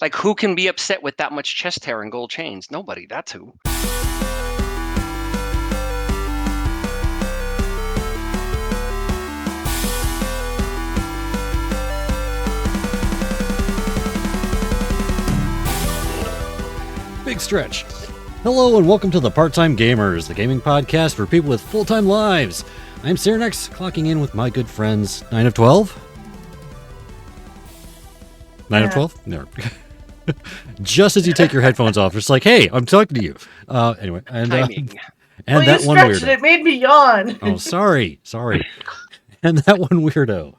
Like, who can be upset with that much chest hair and gold chains? Nobody. That's who. Big stretch. Hello and welcome to the Part-Time Gamers, the gaming podcast for people with full-time lives. I'm Cyranex, clocking in with my good friends 9 of 12. 9 of 12? No. Just as you take your headphones off, it's like, hey, I'm talking to you. Anyway, and well, that one weirdo. It made me yawn. Oh, sorry. And that one weirdo.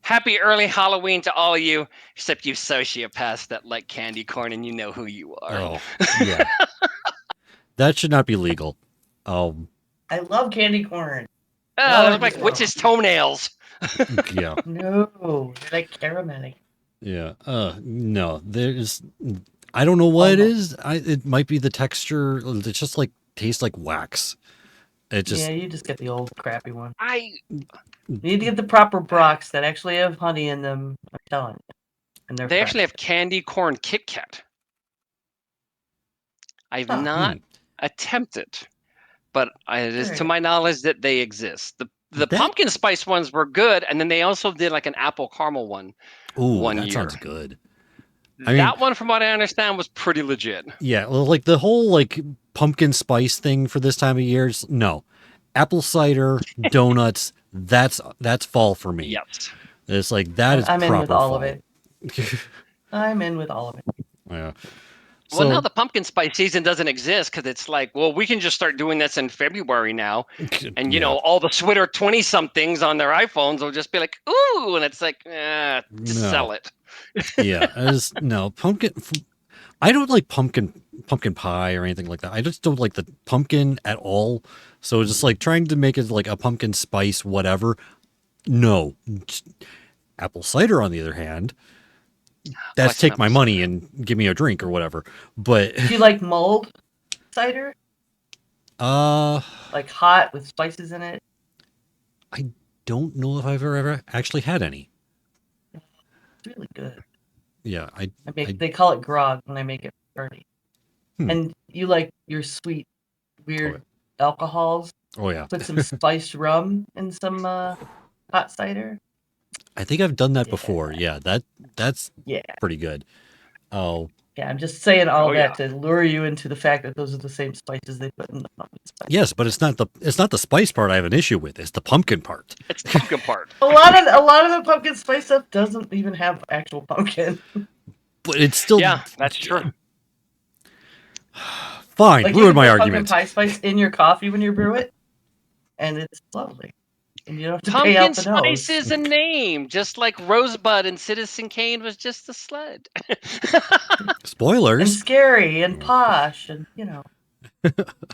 Happy early Halloween to all of you, except you sociopaths that like candy corn and you know who you are. Oh, yeah. That should not be legal. I love candy corn. Oh, those like witches' toenails. Yeah. No, they're like caramelly. Yeah. No, there's. I don't know what it is. It might be the texture. It just like tastes like wax. It just. Yeah, you just get the old crappy one. You need to get the proper Brocs that actually have honey in them. I'm telling you. And they actually have candy corn Kit Kat. I've not attempted, but it is to my knowledge that they exist. The pumpkin spice ones were good, and then they also did like an apple caramel one. Ooh, that sounds good. I mean, that one, from what I understand, was pretty legit. Yeah, well, like the whole like pumpkin spice thing for this time of year. No, apple cider, donuts. That's fall for me. Yes, it's like that is. I'm proper in with all fall. of it. I'm in with all of it. Yeah. Well, now the pumpkin spice season doesn't exist because it's like, well, we can just start doing this in February now. And, you know, all the Twitter 20-somethings on their iPhones will just be like, ooh, and it's like, sell it. Yeah, pumpkin. I don't like pumpkin pie or anything like that. I just don't like the pumpkin at all. So just like trying to make it like a pumpkin spice, whatever. No. Apple cider, on the other hand, that's take my money and give me a drink or whatever. But do you like mulled cider? Like hot with spices in it? I don't know if I've ever actually had any. It's really good. Yeah, they call it grog when I make it dirty. And you like your sweet, weird alcohols? Oh yeah. Put some spiced rum in some hot cider. I think I've done that before. Yeah, that's pretty good. Oh. Yeah, I'm just saying that to lure you into the fact that those are the same spices they put in the pumpkin spice. Yes, but it's not the spice part I have an issue with. It's the pumpkin part. It's the pumpkin part. a lot of the pumpkin spice stuff doesn't even have actual pumpkin. But it's still that's true. Fine, like ruin my argument. Pumpkin pie spice in your coffee when you brew it, and it's lovely. And you don't have to pumpkin pay out the spice nose. is a name, just like Rosebud and Citizen Kane was just a sled. Spoilers. And scary and posh, and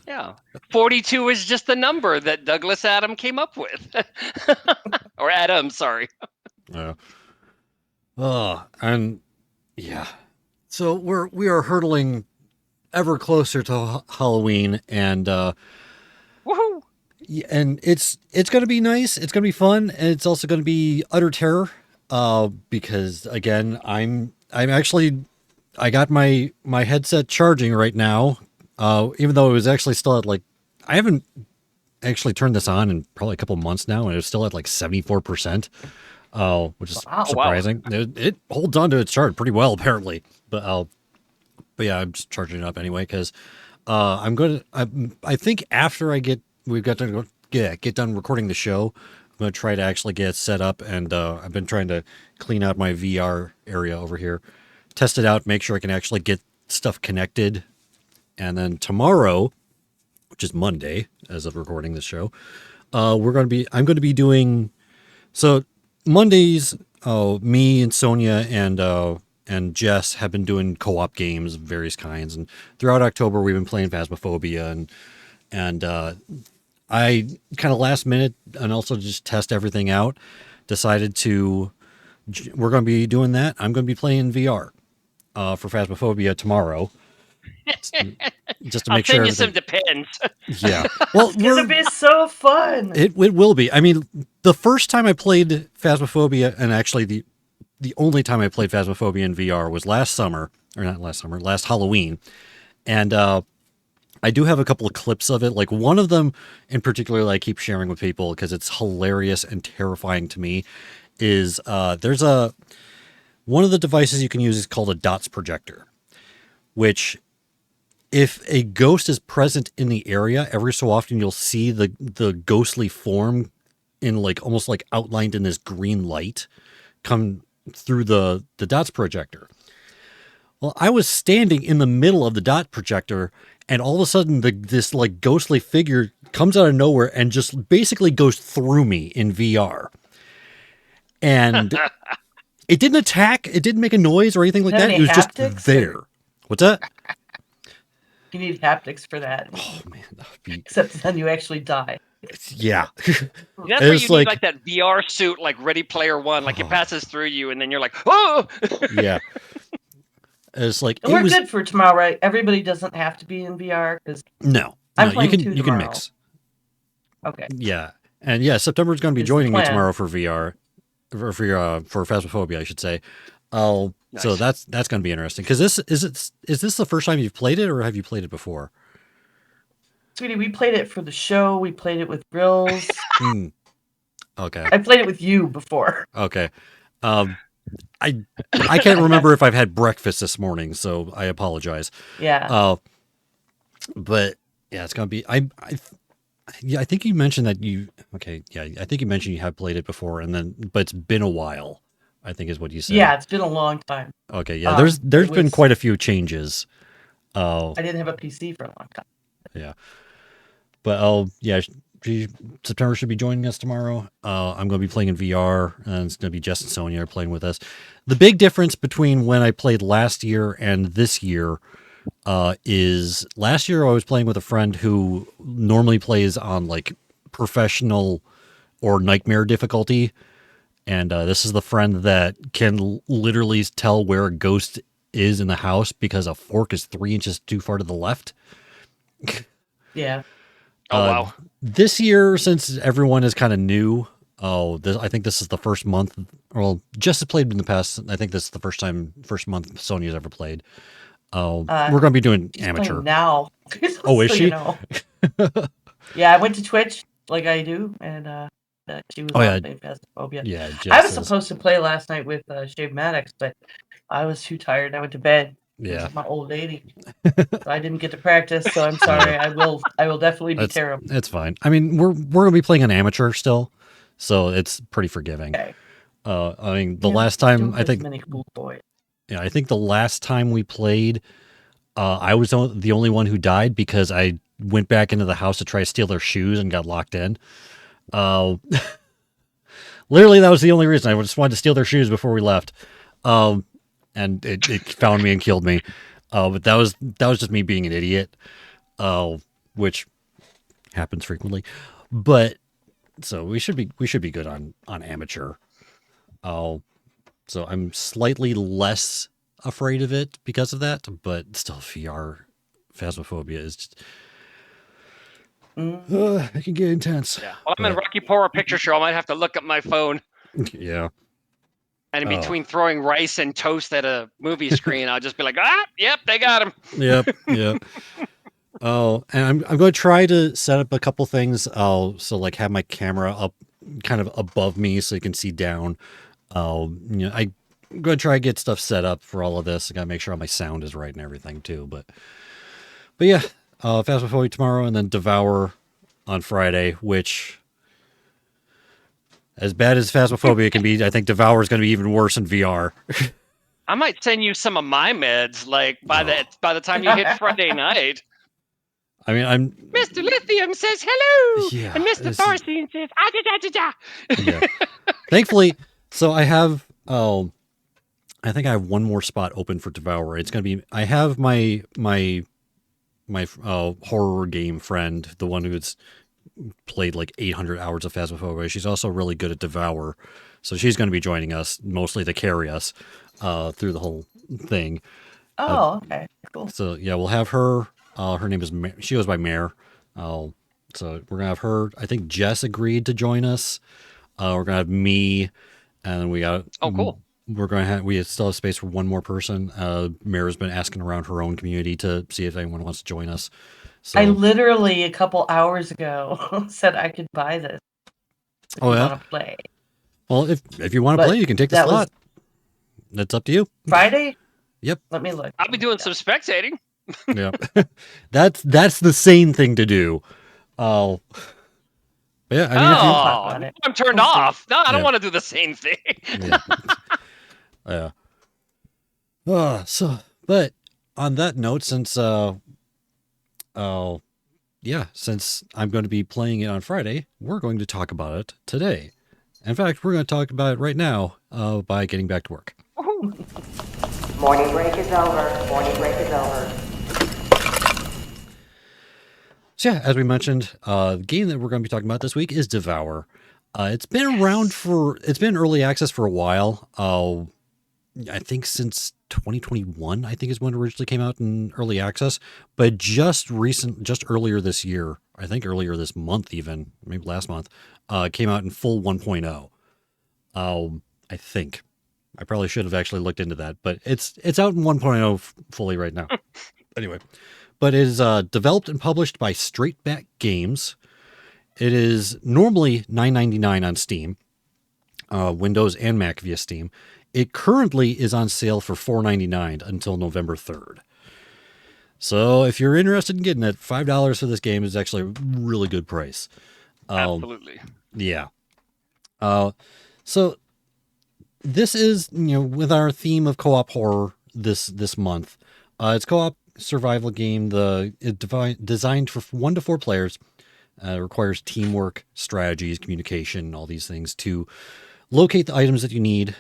Yeah, 42 is just the number that Douglas Adam came up with, or Adam, sorry. Yeah. And yeah, so we are hurtling ever closer to Halloween, and woohoo! And it's going to be nice. It's going to be fun, and it's also going to be utter terror. Because again, I got my headset charging right now. Even though it was actually still at I haven't actually turned this on in probably a couple months now, and it's still at 74%. Which is surprising. Wow. It holds on to its charge pretty well, apparently. But yeah, I'm just charging it up anyway because I think after we've got to get done recording the show, I'm going to try to actually get it set up, and I've been trying to clean out my VR area over here, test it out, make sure I can actually get stuff connected, and then tomorrow, which is Monday as of recording this show, I'm going to be doing so Mondays. Me and Sonia and Jess have been doing co-op games of various kinds, and throughout October we've been playing Phasmophobia, and I kind of last minute, and also just test everything out, decided we're going to be doing that. I'm going to be playing VR for Phasmophobia tomorrow. Just to make sure. I'll send you some Depends. Yeah. Well, it's going to be so fun. It will be. I mean, the first time I played Phasmophobia, and actually the the only time I played Phasmophobia in VR was last summer, or not last summer, last Halloween, and I do have a couple of clips of it. Like one of them in particular that I keep sharing with people because it's hilarious and terrifying to me is there's one of the devices you can use is called a dots projector, which if a ghost is present in the area, every so often you'll see the ghostly form in like almost like outlined in this green light come through the dots projector. Well, I was standing in the middle of the dot projector, and all of a sudden, this like ghostly figure comes out of nowhere and just basically goes through me in VR. And it didn't attack, it didn't make a noise or anything like Have that. any It was just haptics, there. or- What's that? You need haptics for that. Oh man, that would be Except then you actually die. yeah. That's where It's you need like like that VR suit, like Ready Player One, like it oh, passes through you, and then you're like, oh. yeah. It's like And it we're was good for tomorrow, right? Everybody doesn't have to be in VR because no, I'm you playing can two you can tomorrow. mix. Okay. Yeah, and yeah, September's going to be Is the joining me plan. tomorrow for VR, for Phasmophobia, I should say. Oh, so Nice. that's going to be interesting because is this the first time you've played it or have you played it before? Sweetie, we played it for the show. We played it with Grills. Hmm. Okay. I played it with you before. Okay. Um, I can't remember if I've had breakfast this morning, so I apologize. Yeah. But yeah, it's gonna be. Yeah, I think you mentioned that you. Okay, yeah, I think you mentioned you have played it before, and then but it's been a while. I think is what you said. Yeah, it's been a long time. Okay. Yeah. There's it been was- quite a few changes. I didn't have a PC for a long time. Yeah. But yeah, September should be joining us tomorrow. I'm going to be playing in VR, and it's going to be Jess and Sonia are playing with us. The big difference between when I played last year and this year is last year I was playing with a friend who normally plays on like professional or nightmare difficulty, and this is the friend that can literally tell where a ghost is in the house because a fork is 3 inches too far to the left. Yeah. Oh wow. This year, since everyone is kind of new, I think this is the first month. Well, Jess has played in the past. I think this is the first month Sonia's ever played. We're going to be doing She's amateur. playing now. Oh, is So she? you know. Yeah, I went to Twitch like I do, and she was Oh, yeah. playing Phasmophobia. Yeah, I Jess was is. supposed to play last night with Shave Maddox, but I was too tired. I went to bed. Yeah, My old lady. So I didn't get to practice, so I'm sorry. I will definitely be terrible. it's fine. I mean, we're going to be playing an amateur still, so it's pretty forgiving. Okay. I mean, the Yeah, last don't time I have think, many cool boys. yeah, I think the last time we played, I was the only one who died because I went back into the house to try to steal their shoes and got locked in. Literally, that was the only reason. I just wanted to steal their shoes before we left. And it found me and killed me. But that was just me being an idiot, which happens frequently. But so we should be good on amateur. So I'm slightly less afraid of it because of that, but still VR Phasmophobia is just it can get intense. Yeah. Well, I'm in Rocky Horror Picture Show. I might have to look up my phone. Yeah. And in between throwing rice and toast at a movie screen, I'll just be like, yep, they got him. Yep. Oh, and I'm going to try to set up a couple things. So like have my camera up kind of above me so you can see down. I'm going to try to get stuff set up for all of this. I got to make sure all my sound is right and everything too. But yeah, Phasmophobia tomorrow and then Devour on Friday, which as bad as Phasmophobia can be, I think Devour is going to be even worse in VR. I might send you some of my meds, like by the time you hit Friday night. I mean, Mr. Lithium says hello, yeah, and Mr. Thorstein says yeah. Thankfully, so I have. I think I have one more spot open for Devour. It's going to be. I have my horror game friend, the one who's played like 800 hours of Phasmophobia. She's also really good at Devour, so she's going to be joining us mostly to carry us through the whole thing. Oh, okay, cool. So yeah, we'll have her. Her name is she goes by Mare. So we're gonna have her. I think Jess agreed to join us. We're gonna have me, and we got Oh, cool. we still have space for one more person. Mara's been asking around her own community to see if anyone wants to join us. So I literally a couple hours ago said I could buy this if oh you yeah. want to play. Well, if you want to But play, you can take the that was slot. That's up to you. Friday. Yep. Let me look. I'll be doing some spectating. Yeah. that's the sane thing to do. Oh. Yeah, I mean, if you talk Oh, about now it. I'm turned We'll see. off. No, I don't Yeah. want to do the same thing. yeah. Yeah. But on that note, since since I'm going to be playing it on Friday, we're going to talk about it today. In fact, we're going to talk about it right now by getting back to work. Morning break is over. Morning break is over. So yeah, as we mentioned, the game that we're going to be talking about this week is Devour. It's been it's been early access for a while. I think since 2021, I think is when it originally came out in early access, but just earlier this year, I think earlier this month, even maybe last month, came out in full 1.0. I think I probably should have actually looked into that, but it's out in 1.0 fully right now. Anyway, but it is developed and published by Straight Back Games. It is normally $9.99 on Steam, Windows and Mac via Steam. It currently is on sale for $4.99 until November 3rd. So if you're interested in getting it, $5 for this game is actually a really good price. Absolutely. Yeah. So this is, with our theme of co-op horror this month. It's co-op survival game. Designed for 1 to 4 players. Requires teamwork, strategies, communication, all these things to locate the items that you need,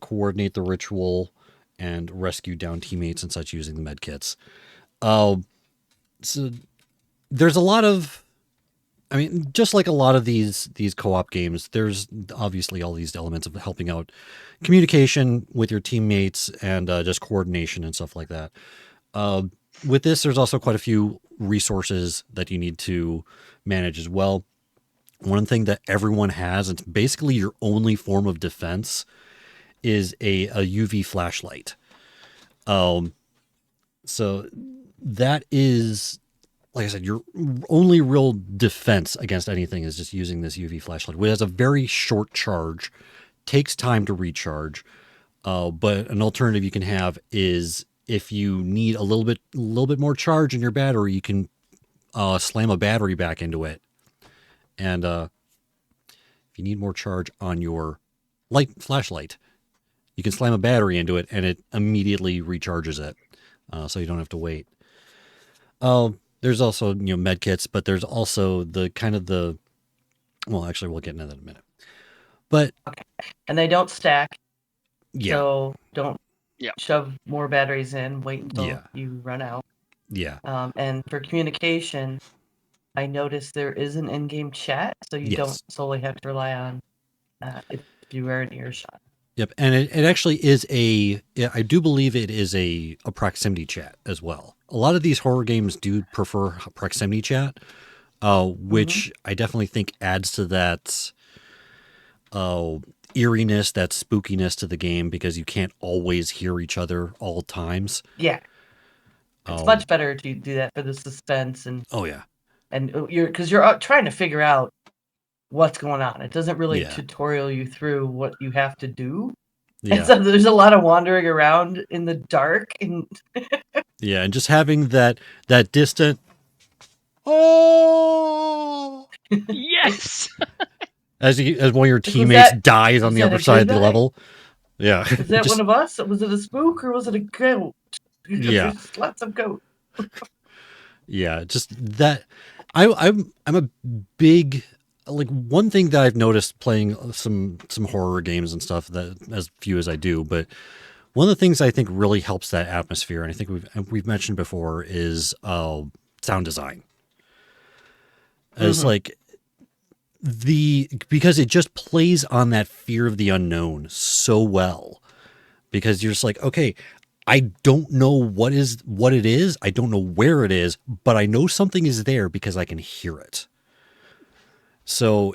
coordinate the ritual, and rescue down teammates and such using the med kits. So there's a lot of, just like a lot of these co-op games, there's obviously all these elements of helping out communication with your teammates and just coordination and stuff like that. With this, there's also quite a few resources that you need to manage as well. One thing that everyone has, it's basically your only form of defense, is a UV flashlight. So that is, like I said, your only real defense against anything is just using this UV flashlight, which has a very short charge, takes time to recharge. But an alternative you can have is if you need a little bit more charge in your battery, you can slam a battery back into it. And if you need more charge on your flashlight, you can slam a battery into it and it immediately recharges it. So you don't have to wait. There's also, med kits, but there's also well, actually we'll get into that in a minute. But and they don't stack. Yeah. So don't shove more batteries in. Wait until you run out. Yeah. And for communication, I noticed there is an in-game chat, so you don't solely have to rely on if you are in earshot. Yep, and it actually is I do believe it is a proximity chat as well. A lot of these horror games do prefer proximity chat, which I definitely think adds to that eeriness, that spookiness to the game, because you can't always hear each other all times. Yeah. It's much better to do that for the suspense and because you're trying to figure out what's going on. It doesn't really tutorial you through what you have to do. Yeah. And so there's a lot of wandering around in the dark and yeah, and just having that distant oh yes. as one of your teammates dies on the other side of the level. Yeah. Is that one of us? Was it a spook or was it a goat? Yeah. There's lots of goat. Yeah, just that I'm a big, like, one thing that I've noticed playing some horror games and stuff, that as few as I do, but one of the things I think really helps that atmosphere, and I think we've mentioned before, is sound design. It's like because it just plays on that fear of the unknown so well, because you're just like, okay, I don't know what it is. I don't know where it is, but I know something is there because I can hear it. So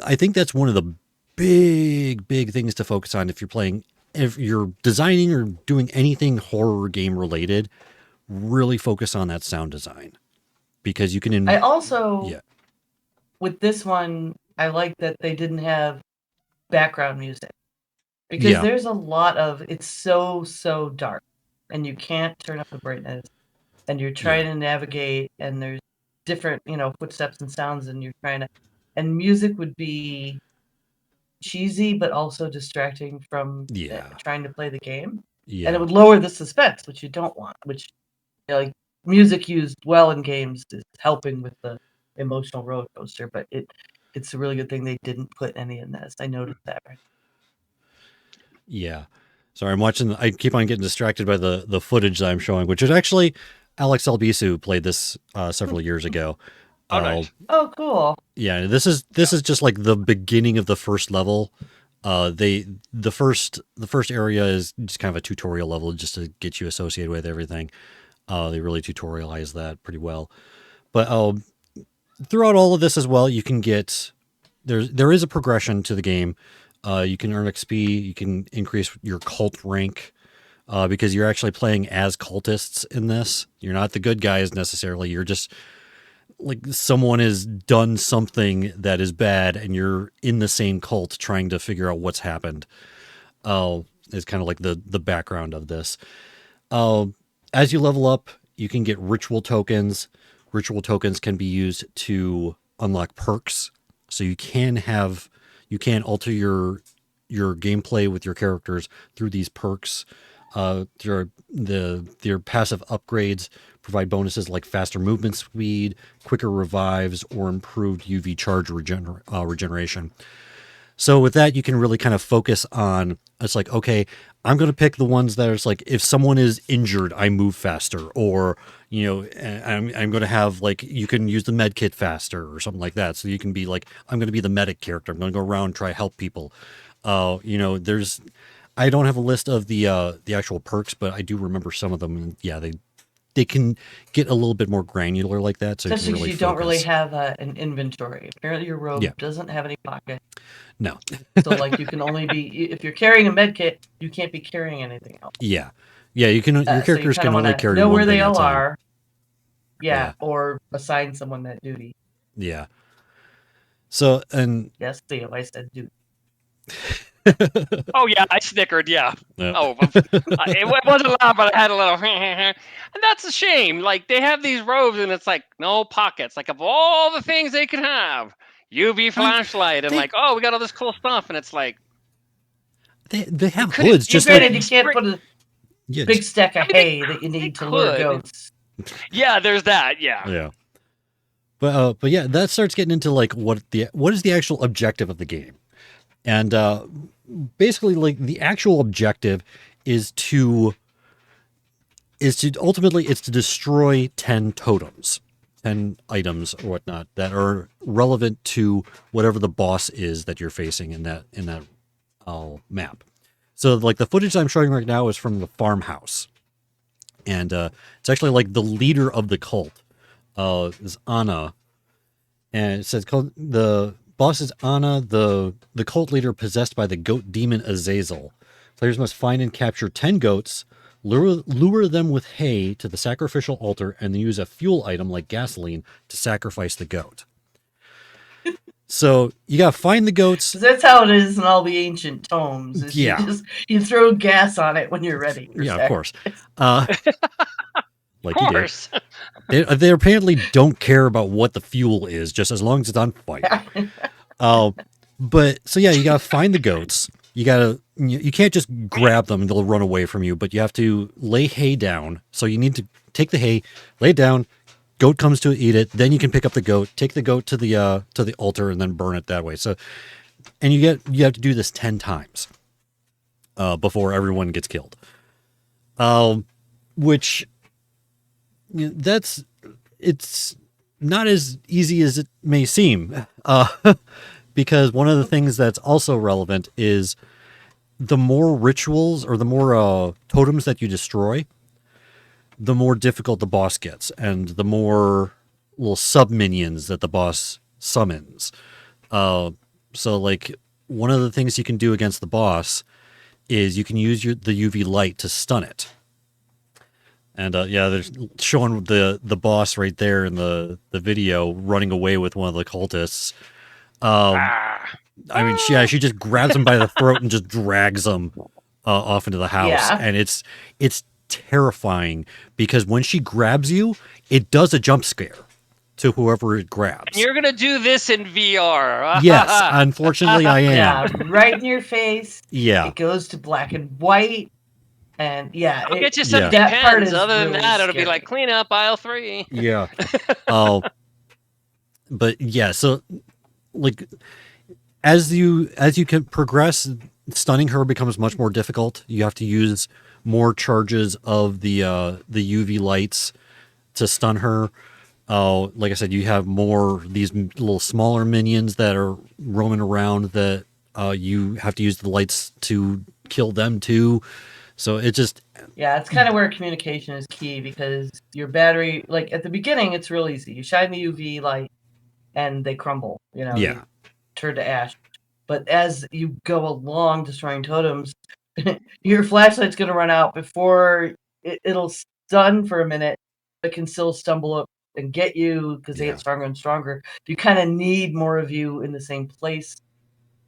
I think that's one of the big things to focus on if you're playing if you're designing or doing anything horror game related, really focus on that sound design, because you can. I also, with this one, I like that they didn't have background music, because there's a lot of, it's so dark, and you can't turn up the brightness, and you're trying to navigate, and there's different, footsteps and sounds, and you're trying to, and music would be cheesy but also distracting from trying to play the game, and it would lower the suspense, which you don't want, which, like, music used well in games is helping with the emotional roller coaster, but it's a really good thing they didn't put any in this. I noticed that. Yeah. Sorry, I'm watching. I keep on getting distracted by the footage that I'm showing, which is actually Alex Albisu played this several years ago. Oh, nice. Oh, cool. Yeah, this is just like the beginning of the first level. The first area is just kind of a tutorial level, just to get you associated with everything. They really tutorialize that pretty well. But throughout all of this as well, you can get there is a progression to the game. You can earn XP. You can increase your cult rank because you're actually playing as cultists in this. You're not the good guys necessarily. You're just like someone has done something that is bad, and you're in the same cult trying to figure out what's happened. Is kind of like the background of this. As you level up, you can get ritual tokens. Ritual tokens can be used to unlock perks. So you can alter your gameplay with your characters through these perks. Their passive upgrades provide bonuses like faster movement speed, quicker revives, or improved UV charge regeneration. So with that, you can really kind of focus on, it's like, okay, I'm going to pick the ones that are like, if someone is injured, I move faster, or, I'm going to have, like, you can use the med kit faster or something like that. So you can be like, I'm going to be the medic character. I'm going to go around and try to help people. I don't have a list of the actual perks, but I do remember some of them. And yeah, they can get a little bit more granular like that. So especially because you don't really have an inventory. Apparently your robe doesn't have any pockets. No. So, like, you can only be, if you're carrying a med kit, you can't be carrying anything else. Yeah. Yeah, you can. Your characters can only carry one thing at a time. Know where they all are. Yeah, or assign someone that duty. Yeah. So, and yes, Theo, I said duty. Oh yeah, I snickered. Yeah. Oh, it wasn't loud, but I had a little. And that's a shame. Like, they have these robes, and it's like no pockets. Like, of all the things they could have, UV flashlight, and like, oh, we got all this cool stuff, and it's like they have hoods. Just granted, you can't put a big stack of hay that you need to lure goats. Yeah, there's that. Yeah. Yeah. But yeah, that starts getting into like what is the actual objective of the game. And basically, like, the actual objective is to ultimately it's to destroy 10 totems, 10 items or whatnot that are relevant to whatever the boss is that you're facing in that map. So, like, the footage I'm showing right now is from the farmhouse, and it's actually like the leader of the cult is Anna, and it says the boss is Anna, the cult leader possessed by the goat demon Azazel. Players must find and capture 10 goats, lure them with hay to the sacrificial altar, and then use a fuel item like gasoline to sacrifice the goat. So you gotta find the goats. That's how it is in all the ancient tomes. You throw gas on it when you're ready. Yeah, of course. Like, of course. They apparently don't care about what the fuel is, just as long as it's on fire. But so yeah, you gotta find the goats. You can't just grab them and they'll run away from you, but you have to lay hay down. So you need to take the hay, lay it down, goat comes to eat it, then you can pick up the goat, take the goat to the altar, and then burn it that way. So, and you have to do this 10 times before everyone gets killed. Which, it's not as easy as it may seem, because one of the things that's also relevant is the more rituals or the more totems that you destroy, the more difficult the boss gets, and the more little sub-minions that the boss summons. So, like, one of the things you can do against the boss is you can use the UV light to stun it. And they're showing the boss right there in the video running away with one of the cultists. I mean, she just grabs him by the throat and just drags him off into the house, and it's terrifying because when she grabs you, it does a jump scare to whoever it grabs. And you're gonna do this in VR. Yes, unfortunately, I am. Yeah, right in your face. Yeah, it goes to black and white. And I'll get you some that part pens. is Other than really that, it'll scary. be like clean up aisle 3. Yeah. But yeah, so like as you can progress, stunning her becomes much more difficult. You have to use more charges of the UV lights to stun her. Like I said, you have more these little smaller minions that are roaming around that you have to use the lights to kill them too. So it just... Yeah, it's kind of where communication is key, because your battery, like at the beginning, it's real easy. You shine the UV light and they crumble, you turn to ash. But as you go along destroying totems, your flashlight's going to run out before it'll stun for a minute, but can still stumble up and get you because they get stronger and stronger. You kind of need more of you in the same place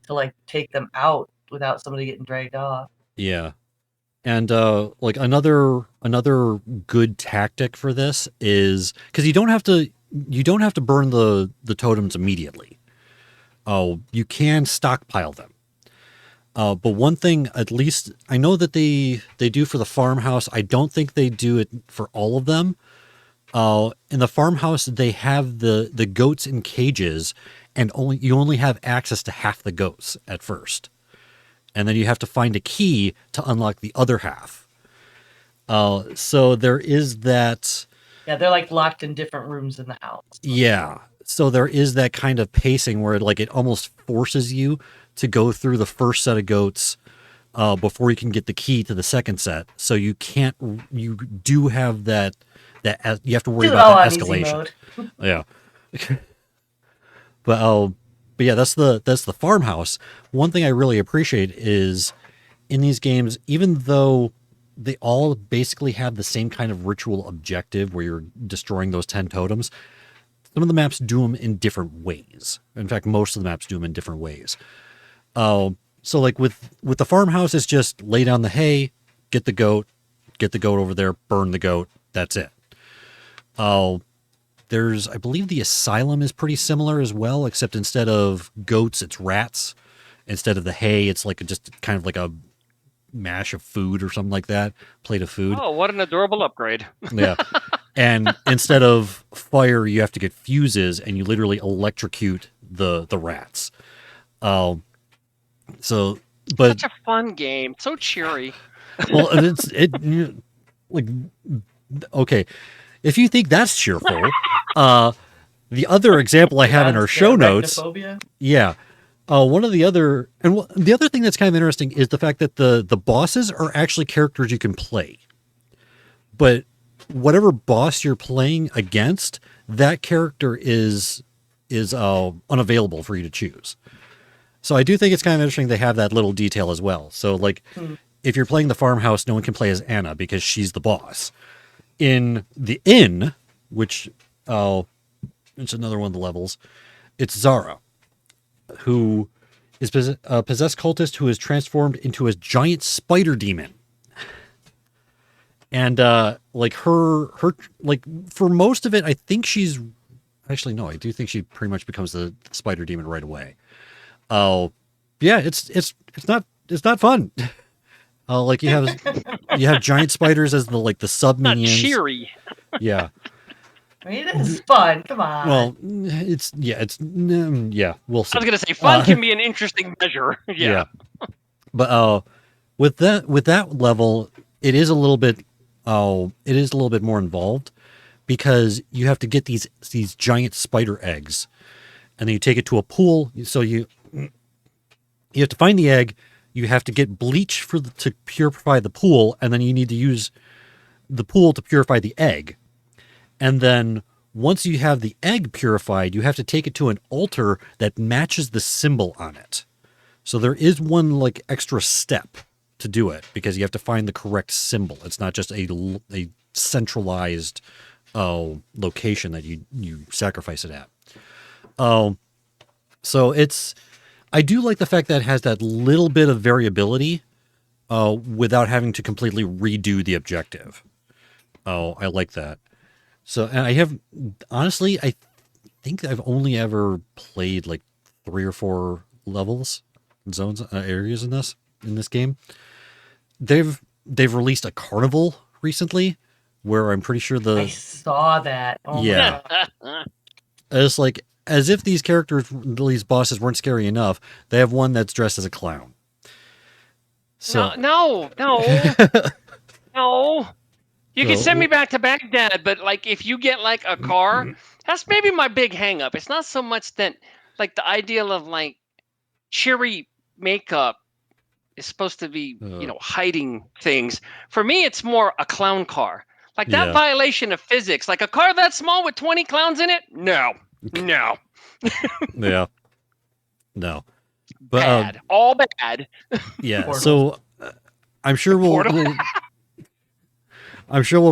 to like take them out without somebody getting dragged off. Yeah. And like another good tactic for this is because you don't have to burn the totems immediately. Oh, you can stockpile them. But one thing, at least I know that they do for the farmhouse. I don't think they do it for all of them. In the farmhouse, they have the goats in cages, and you only have access to half the goats at first. And then you have to find a key to unlock the other half. So there is that. Yeah, they're like locked in different rooms in the house. Yeah. So there is that kind of pacing where it almost forces you to go through the first set of goats before you can get the key to the second set. So you do have that you have to worry about that escalation. Yeah. But yeah, that's the farmhouse. One thing I really appreciate is in these games, even though they all basically have the same kind of ritual objective where you're destroying those 10 totems, some of the maps do them in different ways. In fact, most of the maps do them in different ways. So like with the farmhouse, it's just lay down the hay, get the goat over there, burn the goat. That's it. I believe the asylum is pretty similar as well, except instead of goats, it's rats. Instead of the hay, it's like just kind of like a mash of food or something like that, plate of food. Oh, what an adorable upgrade. Yeah. And instead of fire, you have to get fuses, and you literally electrocute the rats. But such a fun game, so cheery. Well, okay. If you think that's cheerful, the other example I have in our show notes, one of the other thing that's kind of interesting is the fact that the bosses are actually characters you can play, but whatever boss you're playing against, that character is unavailable for you to choose. So I do think it's kind of interesting they have that little detail as well. So like, if you're playing the farmhouse, no one can play as Anna because she's the boss. In the inn, which it's another one of the levels, it's Zara, who is a possessed cultist who is transformed into a giant spider demon. And like her like for most of it, I think she's actually no, I do think she pretty much becomes the spider demon right away. Yeah, it's not fun. Like you have giant spiders as the sub minions. Not cheery. Yeah. I mean, it is fun. Come on. Well, we'll see. I was gonna say fun can be an interesting measure. Yeah. But with that level, it is a little bit more involved because you have to get these giant spider eggs, and then you take it to a pool. So you have to find the egg. You have to get bleach to purify the pool, and then you need to use the pool to purify the egg. And then once you have the egg purified, you have to take it to an altar that matches the symbol on it. So there is one extra step to do it because you have to find the correct symbol. It's not just a centralized location that you sacrifice it at. So I do like the fact that it has that little bit of variability without having to completely redo the objective. Oh, I like that. So, and I think I've only ever played like 3 or 4 levels, zones, areas in this game. They've released a carnival recently where I'm pretty sure I saw that. Oh yeah. It's like, as if these bosses weren't scary enough, they have one that's dressed as a clown. So No. You can send me back to Baghdad, but like if you get like a car, that's maybe my big hang up. It's not so much that like the ideal of like cheery makeup is supposed to be, hiding things. For me, it's more a clown car. Like that violation of physics. Like a car that small with 20 clowns in it? No. Yeah. No. But, bad. All bad. Yeah. Portal. So I'm sure we'll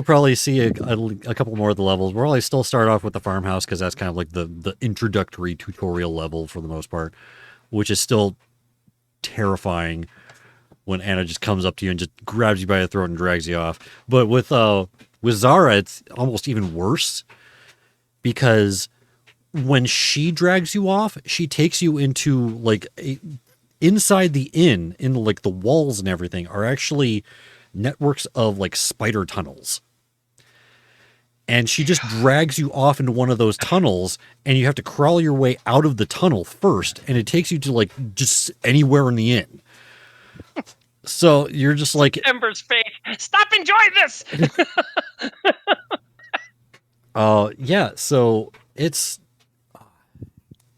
probably see a couple more of the levels. We'll probably still start off with the farmhouse because that's kind of like the introductory tutorial level for the most part, which is still terrifying when Anna just comes up to you and just grabs you by the throat and drags you off. But with Zara, it's almost even worse because when she drags you off, she takes you into like inside the inn, in like the walls and everything are actually networks of like spider tunnels. And she just drags you off into one of those tunnels and you have to crawl your way out of the tunnel first. And it takes you to like just anywhere in the inn. So you're just like Ember's face. Stop enjoying this. Yeah. So it's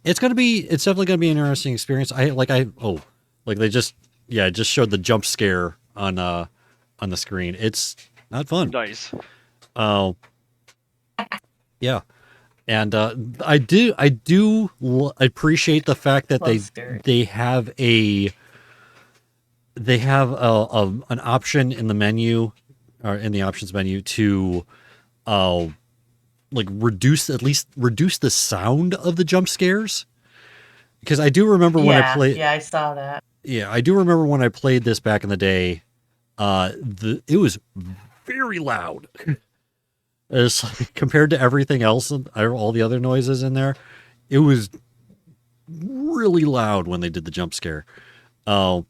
definitely gonna be an interesting experience. They just showed the jump scare on the screen. It's not fun. Nice. Yeah. And I do appreciate the fact that they have an option in the menu, or in the options menu, to reduce the sound of the jump scares. Because I do remember when I played. Yeah, I saw that. Yeah, I do remember when I played this back in the day. It was very loud. It's like, compared to everything else, all the other noises in there, it was really loud when they did the jump scare. So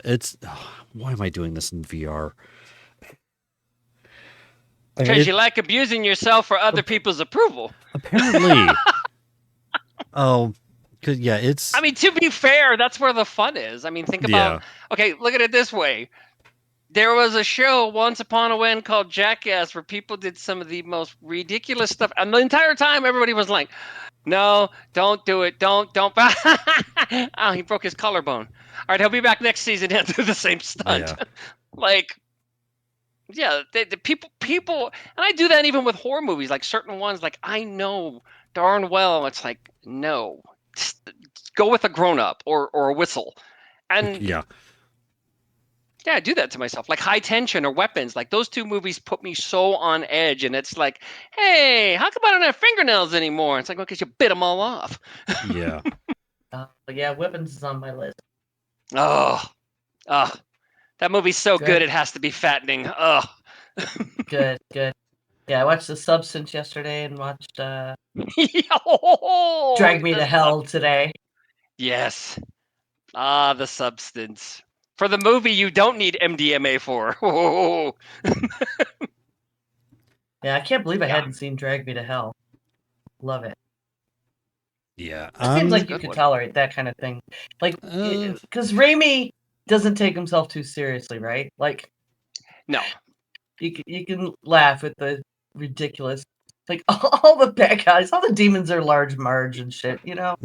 it's why am I doing this in VR? Because you like abusing yourself for other people's approval. Apparently. Because it's. I mean, to be fair, that's where the fun is. I mean, think about. Okay, look at it this way. There was a show once upon a when called Jackass where people did some of the most ridiculous stuff, and the entire time everybody was like, "No, don't do it, don't." Oh, he broke his collarbone. All right, he'll be back next season and do the same stunt. Yeah. The people, and I do that even with horror movies, like certain ones. Like I know darn well it's like, no, go with a grown up or a whistle, and yeah, I do that to myself. Like High Tension or Weapons, like those 2 movies put me so on edge, and it's like, hey, how come I don't have fingernails anymore? It's like, well, because you bit them all off. Yeah. Yeah, Weapons is on my list. Oh, that movie's so good it has to be fattening. Oh. Good. Yeah, I watched The Substance yesterday and watched Drag Me to Hell today. Yes. The Substance. For the movie, you don't need MDMA for. Yeah, I can't believe I hadn't seen Drag Me to Hell. Love it. Yeah. It seems like you could tolerate that kind of thing. Like, because Raimi doesn't take himself too seriously, right? Like, no. You can laugh at the ridiculous. Like, all the bad guys, all the demons are large Marge and shit, you know?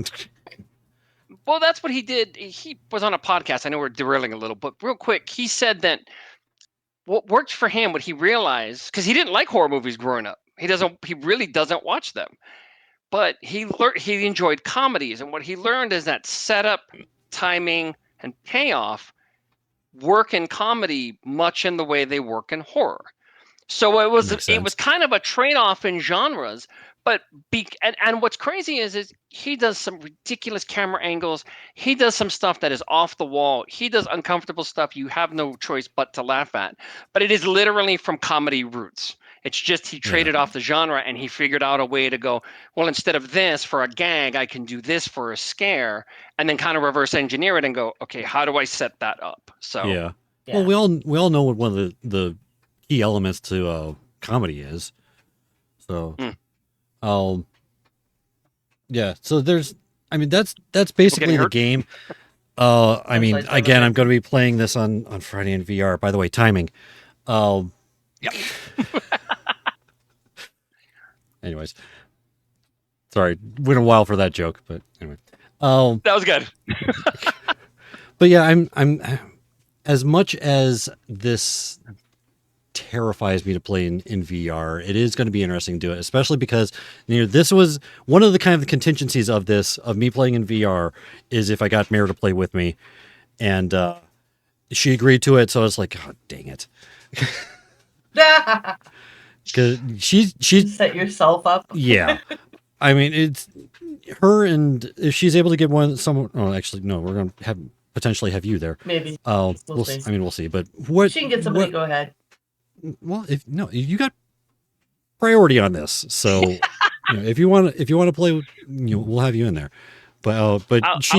Well, that's what he did. He was on a podcast. I know we're derailing a little, but real quick, he said that what worked for him, what he realized, because he didn't like horror movies growing up. He really doesn't watch them. But he enjoyed comedies, and what he learned is that setup, timing, and payoff work in comedy much in the way they work in horror. So it was kind of a trade-off in genres, but and what's crazy is he does some ridiculous camera angles. He does some stuff that is off the wall. He does uncomfortable stuff you have no choice but to laugh at. But it is literally from comedy roots. It's just he traded off the genre and he figured out a way to go, well, instead of this for a gag, I can do this for a scare, and then kind of reverse engineer it and go, okay, how do I set that up? So yeah. Well, we all know what one of the key elements to comedy is. So, yeah. So that's basically the game. I mean, again, I'm going to be playing this on Friday in VR. By the way, timing. Yeah. Anyways, sorry, went a while for that joke, but anyway, that was good. But yeah, I'm as much as this terrifies me to play in VR, it is going to be interesting to do it, especially because this was one of the kind of contingencies of me playing in VR is if I got Mare to play with me, and she agreed to it, so I was like, oh, dang it. Because she set yourself up. Yeah, I mean it's her, and if she's able to get someone. Oh, actually, no, we're gonna potentially have you there. Maybe. We'll see. I mean, we'll see. But what she can get somebody. Go ahead. Well, you got priority on this. So if you want to play, we'll have you in there. But I'll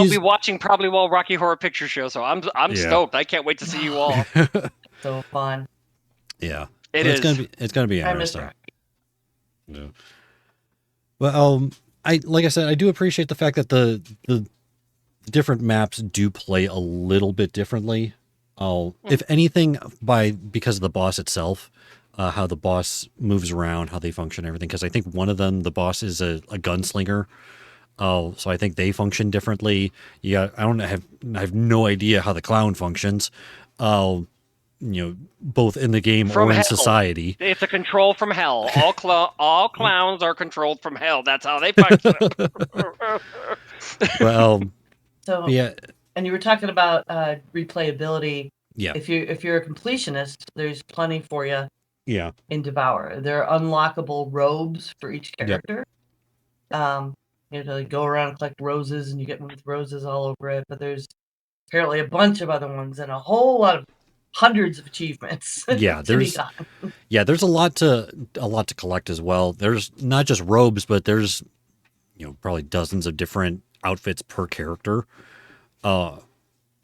be watching probably while Rocky Horror Picture Show. So I'm stoked. I can't wait to see you all. So fun. Yeah. It's gonna be interesting. Yeah. Well, like I said, I do appreciate the fact that the different maps do play a little bit differently. If anything, because of the boss itself, how the boss moves around, how they function, everything. Because I think one of them, the boss is a gunslinger. So I think they function differently. Yeah, I have no idea how the clown functions. Both in the game or in society. It's a control from hell. All clowns are controlled from hell. That's how they function. Well, so yeah. And you were talking about replayability. Yeah. If you're a completionist, there's plenty for you. Yeah. In Devour, there are unlockable robes for each character. Yep. You have to go around and collect roses, and you get one with roses all over it. But there's apparently a bunch of other ones and a whole lot of hundreds of achievements. Yeah, there's a lot to collect as well. There's not just robes, but there's probably dozens of different outfits per character. I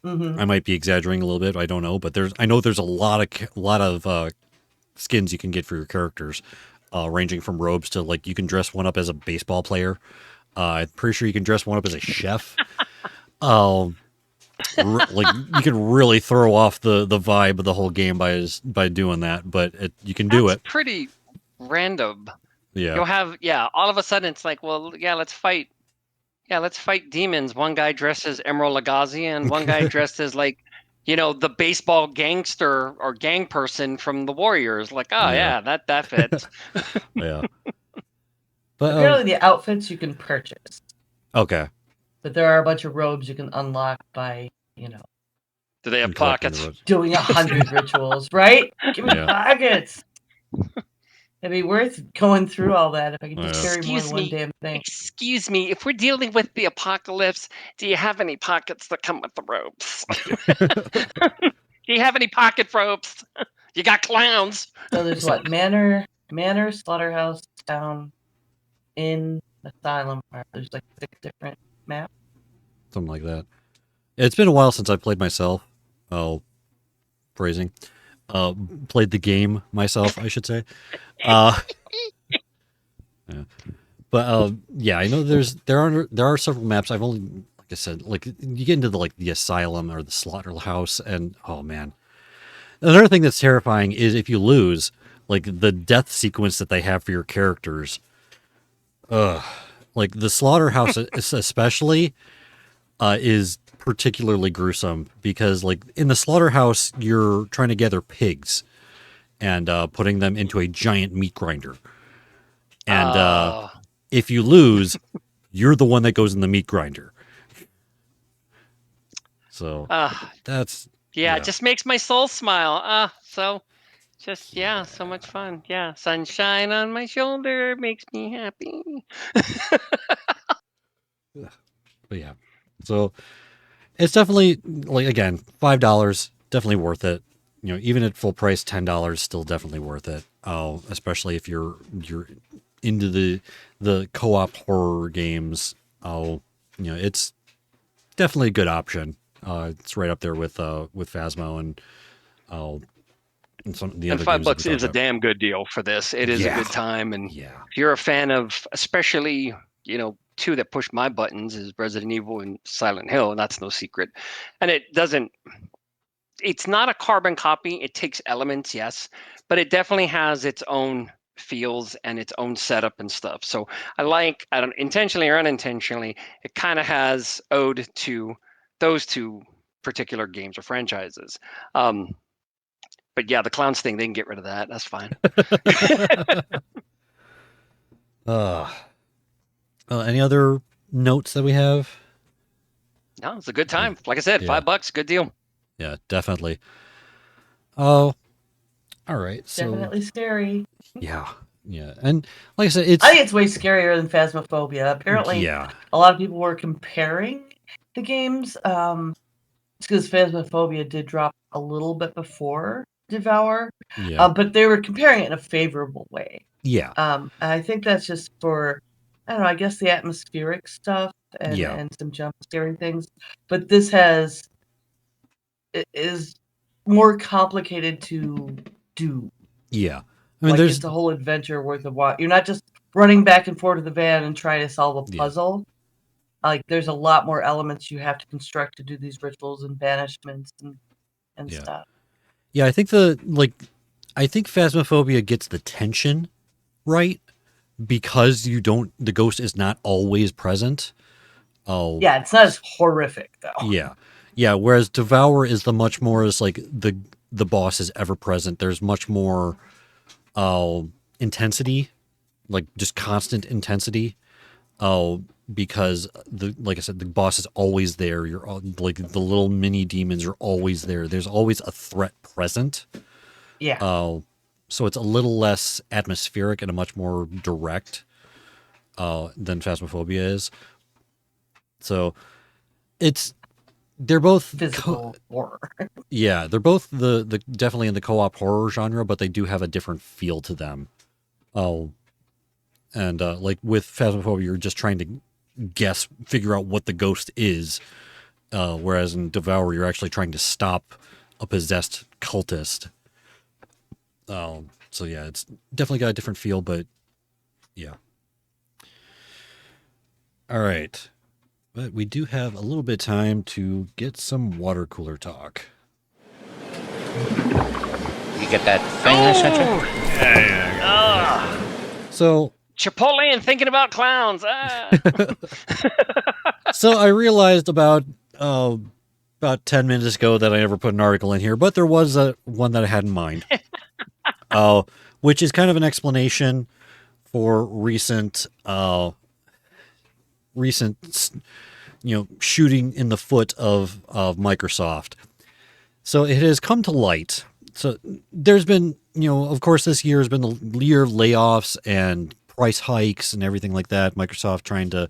might be exaggerating a little bit. I don't know, but I know there's a lot of skins you can get for your characters, ranging from robes to you can dress one up as a baseball player. I'm pretty sure you can dress one up as a chef. You can really throw off the vibe of the whole game by doing that, but you can do it. Pretty random. Yeah. You'll have all of a sudden it's like, well, let's fight. Yeah, let's fight demons. One guy dressed as Emerald Lagasse and one guy dressed as the baseball gangster or gang person from the Warriors. Like, that fits. Yeah. But apparently the outfits you can purchase. Okay. But there are a bunch of robes you can unlock by, Do they have pockets? Doing 100 rituals, right? Give me pockets. It'd be worth going through all that if I could just carry more than one damn thing. Excuse me, if we're dealing with the apocalypse, do you have any pockets that come with the robes? Do you have any pocket robes? You got clowns. So there's what? Manor, slaughterhouse, town, inn, asylum. There's 6 different maps. Something like that. It's been a while since I played myself. Oh, phrasing. Played the game myself, I should say. Yeah. But I know there are several maps. I've only, like I said, you get into the asylum or the slaughterhouse, and oh man, another thing that's terrifying is if you lose, the death sequence that they have for your characters. The slaughterhouse especially is particularly gruesome because in the slaughterhouse you're trying to gather pigs and putting them into a giant meat grinder, and if you lose you're the one that goes in the meat grinder, so that's Yeah, it just makes my soul smile. So much fun. Yeah, sunshine on my shoulder makes me happy. But yeah, so it's definitely, like, again, $5, definitely worth it. Even at full price, $10, still definitely worth it. Oh, especially if you're into the co-op horror games. Oh, it's definitely a good option. It's right up there with Phasmo and some of the And other games that we $5 talked is a about. damn good deal for this. It is a good time, and if you're a fan of, especially, two that push my buttons is Resident Evil and Silent Hill, and that's no secret. And it's not a carbon copy. It takes elements, yes, but it definitely has its own feels and its own setup and stuff. So I don't, intentionally or unintentionally, it kind of has ode to those two particular games or franchises. But yeah, the clowns thing, they can get rid of that. That's fine. Any other notes that we have? No, it's a good time. Like I said, $5, good deal. Yeah, definitely. Oh, all right. So definitely scary. Yeah. And like I said, I think it's way scarier than Phasmophobia. Apparently, a lot of people were comparing the games. It's because Phasmophobia did drop a little bit before Devour. But they were comparing it in a favorable way. I think that's just for, I don't know, I guess the atmospheric stuff and some jump scaring things. But this is more complicated to do. Yeah. I mean, it's a whole adventure worth of watch. You're not just running back and forth to the van and trying to solve a puzzle. Like, there's a lot more elements you have to construct to do these rituals and banishments and stuff. Yeah, I think Phasmophobia gets the tension right because the ghost is not always present. Oh. Yeah, it's not as horrific though. Yeah. Whereas Devour is the much more as like the boss is ever present. There's much more intensity, like just constant intensity. Because like I said, the boss is always there. You're like the little mini demons are always there. There's always a threat present. Yeah. So it's a little less atmospheric and a much more direct than Phasmophobia is. So they're both physical horror. Yeah, they're both the definitely in the co-op horror genre, but they do have a different feel to them. And like with Phasmophobia, you're just trying to figure out what the ghost is, whereas in Devour, you're actually trying to stop a possessed cultist. So yeah, it's definitely got a different feel, but yeah. All right. But we do have a little bit of time to get some water cooler talk. You get that thing I sent you? Yeah. So Chipotle and thinking about clowns. So I realized about 10 minutes ago that I never put an article in here, but there was one that I had in mind, which is kind of an explanation for recent shooting in the foot of Microsoft. So it has come to light. So there's been, of course, this year has been the year of layoffs and price hikes and everything like that. Microsoft trying to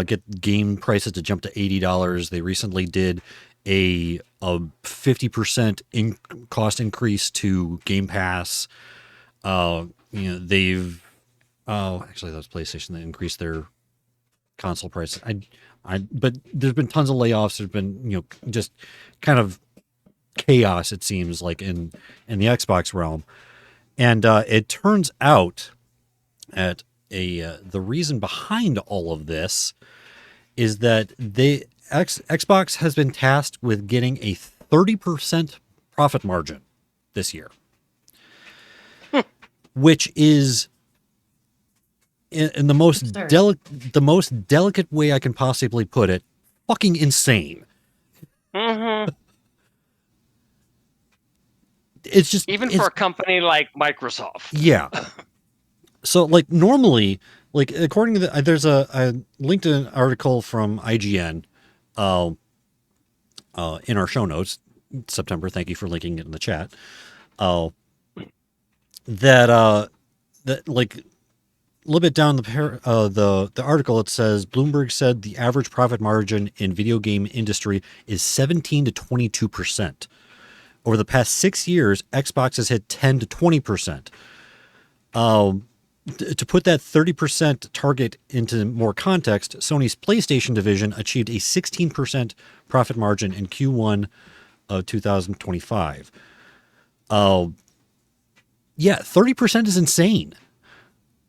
get game prices to jump to $80. They recently did a 50% cost increase to Game Pass. They've actually that was PlayStation that increased their console prices. But there's been tons of layoffs. There's been just kind of chaos, it seems like in the Xbox realm, and it turns out that the reason behind all of this is that Xbox has been tasked with getting a 30% profit margin this year, which is in the most delicate way I can possibly put it, fucking insane. Mm-hmm. It's just for a company like Microsoft. Yeah. So like normally, like according to there's a LinkedIn article from IGN in our show notes. September. Thank you for linking it in the chat. That like a little bit down the article, it says Bloomberg said the average profit margin in video game industry is 17 to 22%. Over the past 6 years, Xbox has hit 10 to 20%. To put that 30% target into more context, Sony's PlayStation division achieved a 16% profit margin in Q1 of 2025. Yeah, 30% is insane.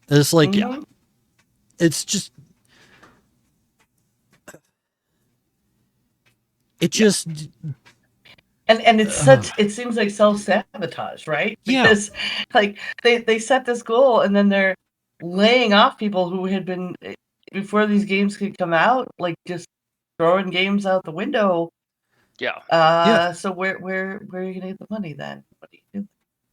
It's like, it's just, and it's such, it seems like self-sabotage, right? Because like they set this goal and then they're laying off people who had been, before these games could come out, like just throwing games out the window. So where are you gonna get the money then? What do you do?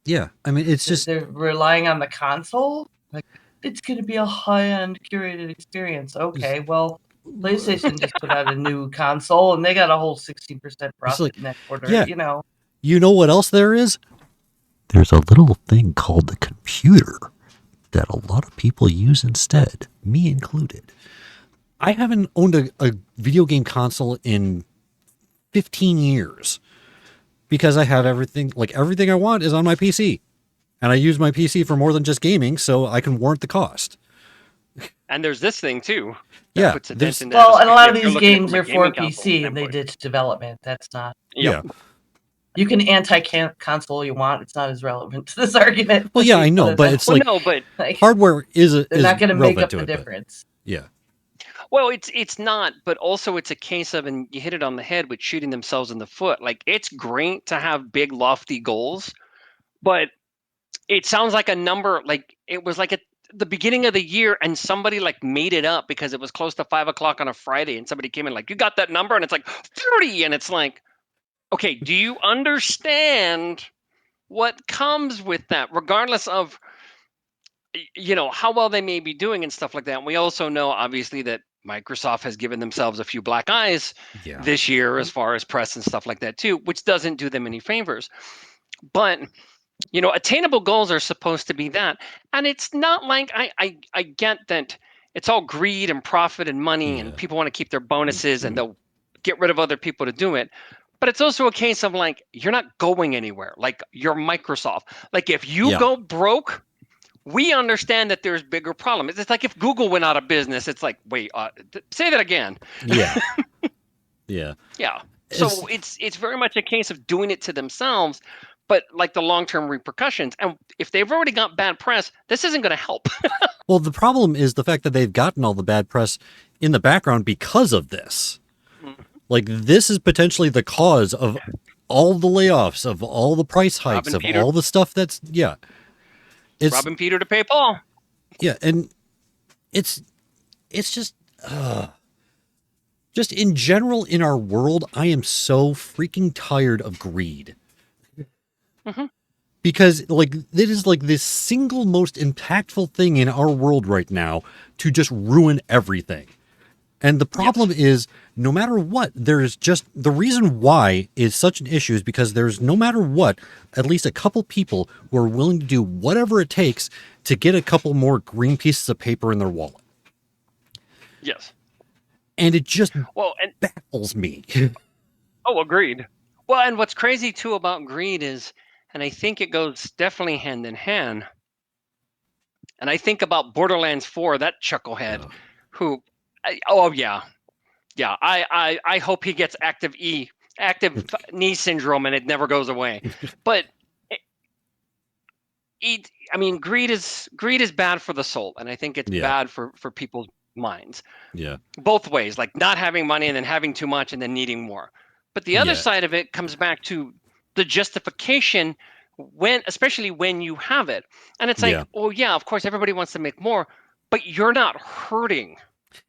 Yeah, I mean, it's just, they're relying on the console. Like, it's gonna be a high-end curated experience. Okay, well, PlayStation just put out a new console and they got a whole 60% profit in that quarter. Yeah. You know. You know what else there is? There's a little thing called the computer that a lot of people use instead, me included. I haven't owned a video game console in 15 years because I have everything I want is on my PC. And I use my PC for more than just gaming, so I can warrant the cost. And there's this thing too. Yeah. And a lot of these games are for PC and they ditch development. That's not. Yeah. You can anti-console you want. It's not as relevant to this argument. Well, yeah, I know, but it's like hardware is they're not going to make up the difference. Yeah. Well, it's not, but also it's a case of, and you hit it on the head with shooting themselves in the foot. Like, it's great to have big, lofty goals, but it sounds like a number, like it was like at the beginning of the year and somebody like made it up because it was close to 5 o'clock on a Friday and somebody came in like, you got that number? And it's like 30. And it's like, okay, do you understand what comes with that, regardless of, how well they may be doing and stuff like that? And we also know, obviously, that Microsoft has given themselves a few black eyes this year as far as press and stuff like that too, which doesn't do them any favors. But attainable goals are supposed to be that. And it's not like I get that it's all greed and profit and money and people want to keep their bonuses and they'll get rid of other people to do it. But it's also a case of like, you're not going anywhere. Like, you're Microsoft. Like, if you go broke, we understand that there's bigger problems. It's like if Google went out of business, it's like, wait, say that again. Yeah. Yeah. Yeah. So it's very much a case of doing it to themselves, but like the long-term repercussions. And if they've already got bad press, this isn't going to help. Well, the problem is the fact that they've gotten all the bad press in the background because of this. Like, this is potentially the cause of all the layoffs, of all the price hikes, of all the stuff that's, It's robbing Peter to pay Paul. Yeah, and it's just in general in our world, I am so freaking tired of greed. Because like it is like this single most impactful thing in our world right now to just ruin everything. And the problem is, no matter what, there's just the reason why is such an issue is because there's no matter what, at least a couple people who are willing to do whatever it takes to get a couple more green pieces of paper in their wallet. Yes. And it just baffles me. Oh, agreed. Well, and what's crazy too about greed is, and I think it goes definitely hand in hand. And I think about Borderlands 4, that chucklehead who, I hope he gets active knee syndrome and it never goes away. But greed is bad for the soul, and I think it's bad for people's minds. Yeah. Both ways, like not having money and then having too much and then needing more. But the other side of it comes back to the justification especially when you have it. And it's like, of course everybody wants to make more, but you're not hurting.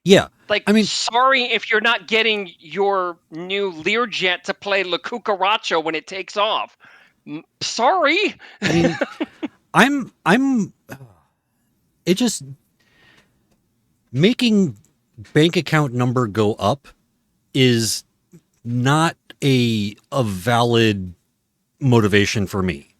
Yeah. Like, sorry if you're not getting your new Learjet to play La Cucaracha when it takes off. Sorry. It just making bank account number go up is not a valid motivation for me.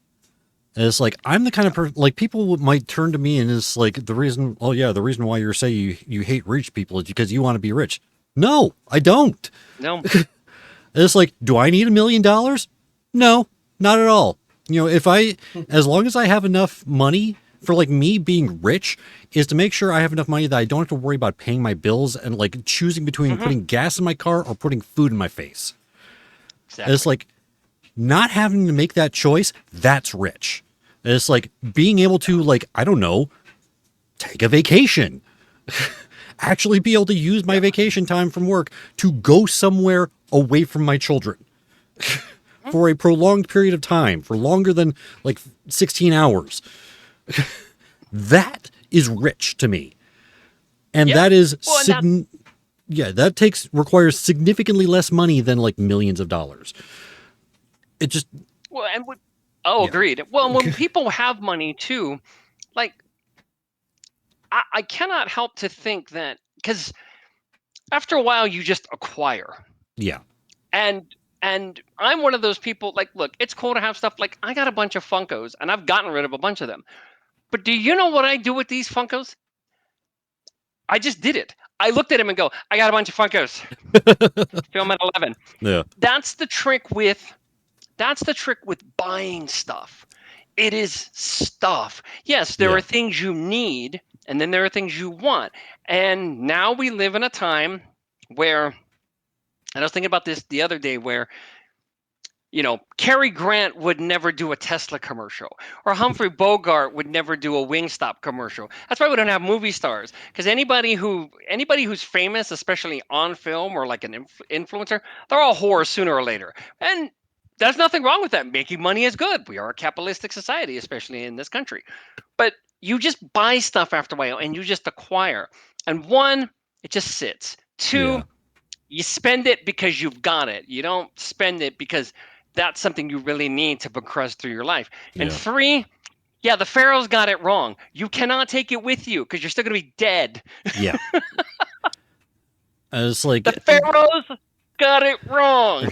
And it's like, I'm the kind of person, like, people might turn to me and it's like, the reason why you're saying you hate rich people is because you want to be rich. No, I don't. No. It's like, do I need $1 million? No, not at all. You know, as long as I have enough money for like me being rich is to make sure I have enough money that I don't have to worry about paying my bills and like choosing between putting gas in my car or putting food in my face. Exactly. It's like not having to make that choice. That's rich. It's like being able to, like, I don't know, take a vacation, actually be able to use my vacation time from work to go somewhere away from my children for a prolonged period of time, for longer than like 16 hours. That is rich to me. And that is, that requires significantly less money than like millions of dollars. It just, agreed. Well, when people have money too, like, I cannot help to think that, because after a while you just acquire. Yeah. And I'm one of those people, like, look, it's cool to have stuff. Like, I got a bunch of Funkos and I've gotten rid of a bunch of them. But do you know what I do with these Funkos? I just did it. I looked at him and go, I got a bunch of Funkos. Film at 11. Yeah. That's the trick with buying stuff. It is stuff. Yes, there are things you need, and then there are things you want. And now we live in a time where, and I was thinking about this the other day, where, you know, Cary Grant would never do a Tesla commercial, or Humphrey Bogart would never do a Wingstop commercial. That's why we don't have movie stars, because anybody who's famous, especially on film or like an influencer, they're all whores sooner or later. And there's nothing wrong with that. Making money is good. We are a capitalistic society, especially in this country. But you just buy stuff after a while and you just acquire. And one, it just sits. Two, you spend it because you've got it. You don't spend it because that's something you really need to progress through your life. And three, the Pharaohs got it wrong. You cannot take it with you because you're still going to be dead. Yeah. It's like the Pharaohs got it wrong.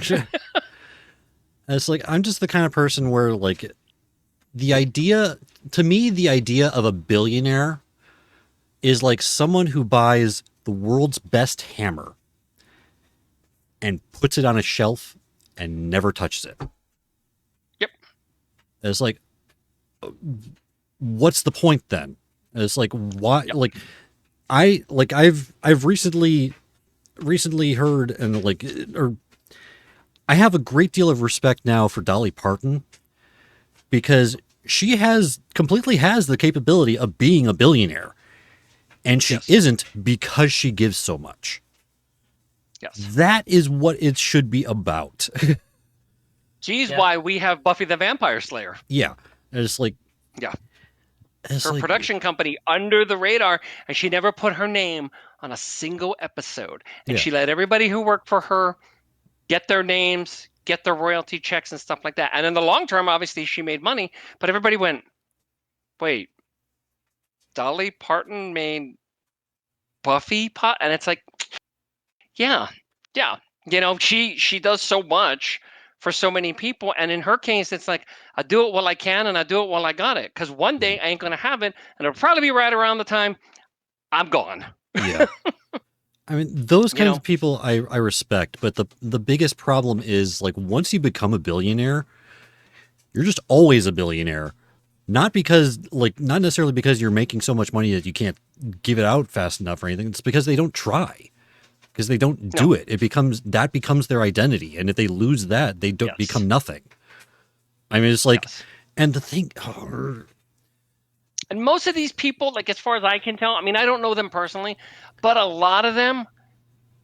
It's like, I'm just the kind of person where, like, the idea of a billionaire is like someone who buys the world's best hammer and puts it on a shelf and never touches it. Yep. It's like, what's the point then? It's like, why? Yep. I've recently heard, and like, or I have a great deal of respect now for Dolly Parton, because she completely has the capability of being a billionaire, and she isn't because she gives so much. Yes. That is what it should be about. She's why we have Buffy the Vampire Slayer. Yeah. It's like, her production company under the radar, and she never put her name on a single episode. And she let everybody who worked for her get their names, get their royalty checks and stuff like that. And in the long term, obviously, she made money, but everybody went, wait, Dolly Parton made Buffy pot? And it's like, yeah. You know, she does so much for so many people. And in her case, it's like, I do it while I can, and I do it while I got it. Because one day I ain't going to have it, and it'll probably be right around the time I'm gone. Yeah. I mean, those kinds of people I respect, but the biggest problem is, like, once you become a billionaire, you're just always a billionaire. Not necessarily because you're making so much money that you can't give it out fast enough or anything. It's because they don't try. Because they don't do it. That becomes their identity. And if they lose that, they don't become nothing. I mean, it's like, and the thing, and most of these people, like, as far as I can tell, I mean, I don't know them personally, but a lot of them,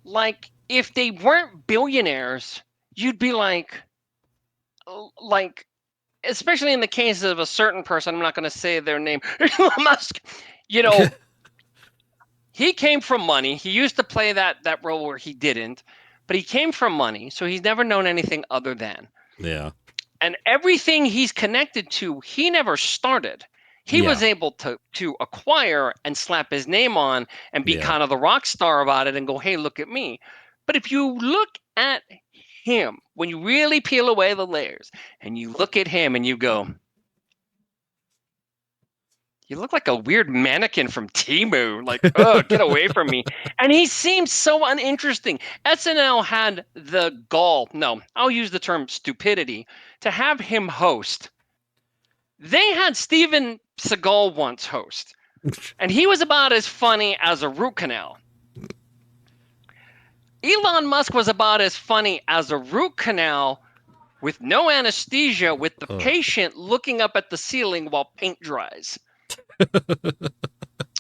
like, if they weren't billionaires, you'd be like, especially in the case of a certain person, I'm not going to say their name, Elon Musk, you know, he came from money. He used to play that role where he didn't, but he came from money, so he's never known anything other than. Yeah. And everything he's connected to, he never started. He was able to acquire and slap his name on and be kind of the rock star about it and go, hey, look at me. But if you look at him, when you really peel away the layers and you look at him and you go, you look like a weird mannequin from Temu. Like, oh, get away from me. And he seems so uninteresting. SNL had the gall, no, I'll use the term stupidity, to have him host. They had Steven Seagal once host, and he was about as funny as a root canal. Elon Musk was about as funny as a root canal with no anesthesia, with the patient looking up at the ceiling while paint dries.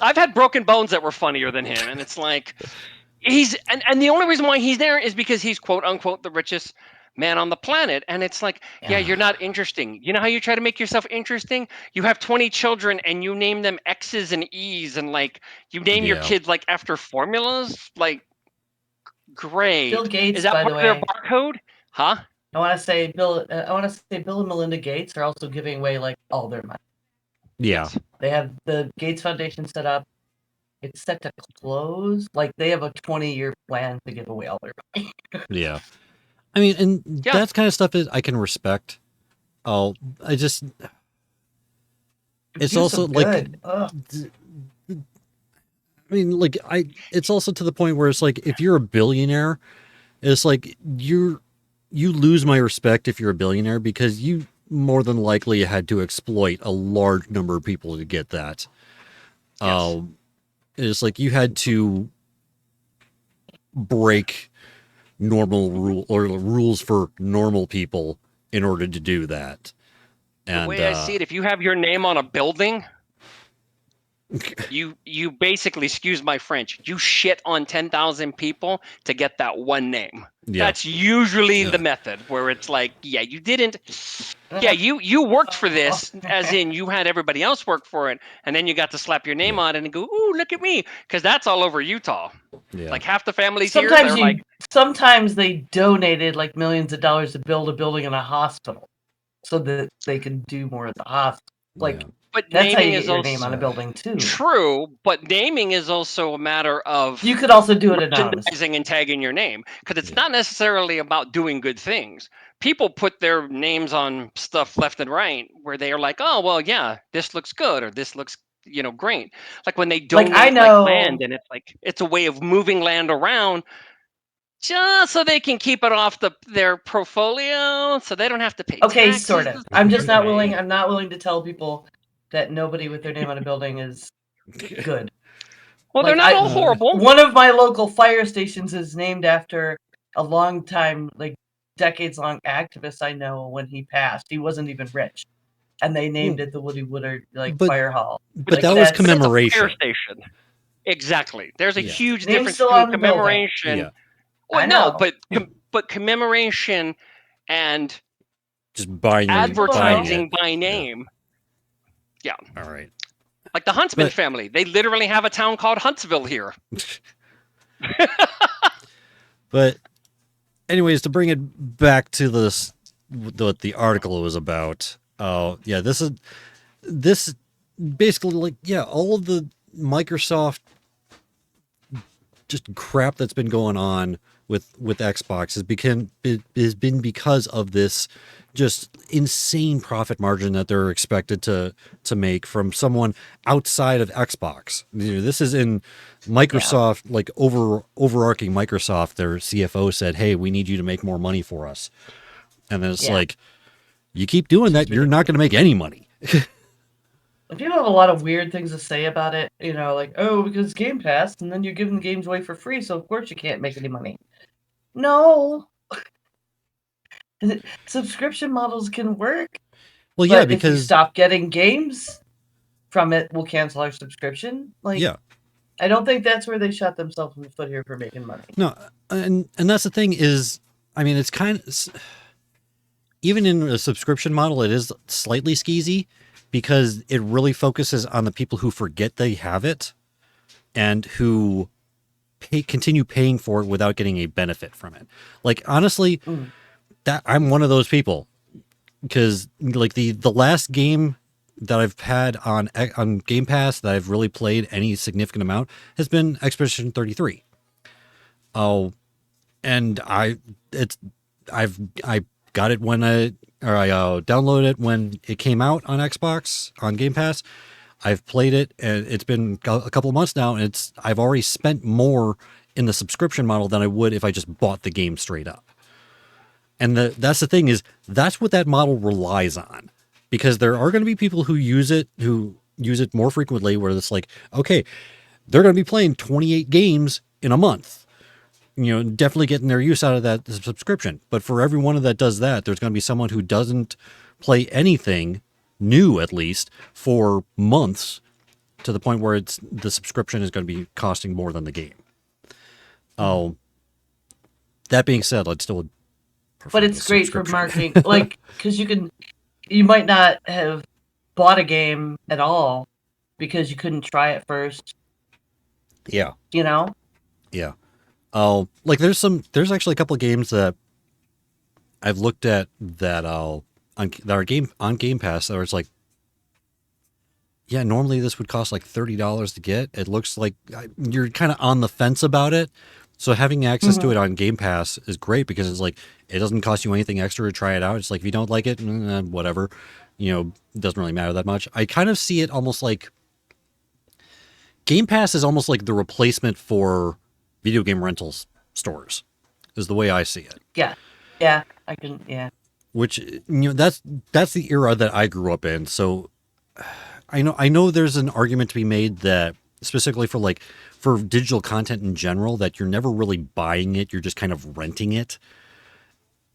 I've had broken bones that were funnier than him, and it's like and the only reason why he's there is because he's quote unquote the richest man on the planet. And it's like, yeah, you're not interesting. You know how you try to make yourself interesting? You have 20 children and you name them X's and E's, and like you name your kids like after formulas. Like, great. Bill Gates, is that by part the of their way, barcode? Huh? I want to say Bill and Melinda Gates are also giving away like all their money. Yeah. Yes. They have the Gates Foundation set up. It's set to close. Like, they have a 20-year plan to give away all their money. Yeah. I mean, and that's kind of stuff that I can respect. Oh, it's also like, I mean, like, it's also to the point where it's like, if you're a billionaire, it's like you lose my respect if you're a billionaire, because you more than likely had to exploit a large number of people to get that. Yes. It's like you had to break normal rules for normal people in order to do that. And the way I see it, if you have your name on a building, you basically, excuse my French, you shit on 10,000 people to get that one name. Yeah. That's usually the method, where it's like, yeah, you didn't. Yeah, you worked for this, as in you had everybody else work for it, and then you got to slap your name on it and go, ooh, look at me, because that's all over Utah. Yeah. Like half the families here, they're like. Sometimes they donated like millions of dollars to build a building in a hospital, so that they can do more at the hospital. Like, but that's naming how you is get your also name on a building too. True, but naming is also a matter of. You could also do it anonymous, merchandising and tagging your name, because it's not necessarily about doing good things. People put their names on stuff left and right, where they are like, oh well, yeah, this looks good, or this looks, great. Like when they donate like land, and it's like it's a way of moving land around, just so they can keep it off their portfolio, so they don't have to pay taxes. Sort of. I'm just not willing. I'm not willing to tell people that nobody with their name on a building is good. Well, they're not all horrible. One of my local fire stations is named after a long time, like decades-long activist I know. When he passed, he wasn't even rich, and they named it the Woody Woodard Fire Hall. But that was commemoration. Fire station. Exactly. There's a huge difference between commemoration. Yeah. Well, no, but commemoration and just buying advertising by name. Yeah. All right. Like the Huntsman family, they literally have a town called Huntsville here. But, anyways, to bring it back to what the article was about. Yeah, this basically, like, yeah, all of the Microsoft just crap that's been going on with Xbox has been because of this just insane profit margin that they're expected to make from someone outside of Xbox. This is in Microsoft, like overarching Microsoft. Their CFO said, "Hey, we need you to make more money for us," and then it's like, you keep doing that, you're not going to make any money. People have a lot of weird things to say about it, like, oh, because Game Pass, and then you're giving the games away for free, so of course you can't make any money. No. Subscription models can work. Well, yeah, because if you stop getting games from it, we'll cancel our subscription. I don't think that's where they shot themselves in the foot here for making money. No, and that's the thing is, I mean, it's kind of, even in a subscription model, it is slightly skeezy, because it really focuses on the people who forget they have it and who continue paying for it without getting a benefit from it. Like, honestly, that I'm one of those people, because like the last game that I've had on Game Pass that I've really played any significant amount has been Expedition 33. Oh, and I got it when I downloaded it when it came out on Xbox on Game Pass. I've played it, and it's been a couple of months now, and I've already spent more in the subscription model than I would if I just bought the game straight up. And that's the thing is that's what that model relies on, because there are going to be people who use it more frequently, where it's like, okay, they're going to be playing 28 games in a month, definitely getting their use out of that subscription. But for everyone that does that, there's going to be someone who doesn't play anything new, at least for months, to the point where the subscription is going to be costing more than the game. Oh, that being said, I'd still. But it's great for marketing, like, because you might not have bought a game at all because you couldn't try it first. Yeah. Yeah. Oh, like there's actually a couple of games that I've looked at that are on Game Pass that it's like, yeah, normally this would cost like $30 to get. It looks like you're kind of on the fence about it. So having access to it on Game Pass is great, because it's like, it doesn't cost you anything extra to try it out. It's like, if you don't like it, whatever, it doesn't really matter that much. I kind of see it almost like Game Pass is almost like the replacement for video game rentals stores, is the way I see it. Yeah, I can, yeah. Which, that's the era that I grew up in. So I know there's an argument to be made that specifically for digital content in general, that you're never really buying it, you're just kind of renting it.